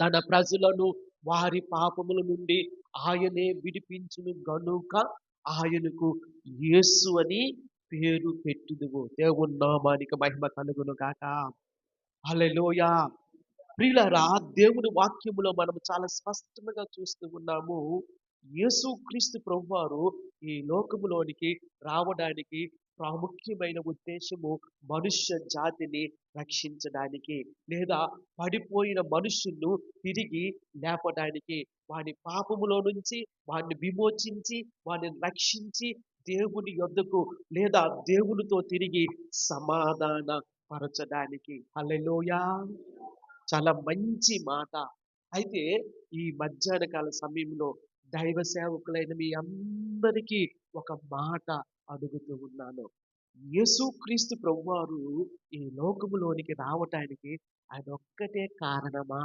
తన ప్రజలను వారి పాపముల నుండి ఆయనే విడిపించును గనుక ఆయనకు యేసు అని పేరు పెట్టుదువు. దేవుని నామానికి మహిమ కలుగును గాక. హల్లెలూయా. ప్రియులారా, దేవుని వాక్యములో మనం చాలా స్పష్టంగా చూస్తూ ఉన్నాము. యేసుక్రీస్తు ప్రభువారు ఈ లోకములోనికి రావడానికి ప్రాముఖ్యమైన ఉద్దేశము మనుష్య జాతిని రక్షించడానికి, లేదా పడిపోయిన మనుషులను తిరిగి లేపడానికి, వాని పాపములో నుంచి వారిని విమోచించి వారిని రక్షించి దేవుని యొద్దకు లేదా దేవునితో తిరిగి సమాధాన పరచడానికి. హల్లెలూయా. చాలా మంచి మాట. అయితే ఈ మధ్యాహ్న కాల సమయంలో దైవ సేవకులైన మీ అందరికీ ఒక మాట అడుగుతూ ఉన్నాను. యేసుక్రీస్తు ప్రభువారు ఈ లోకములోనికి రావటానికి ఆయన ఒక్కటే కారణమా?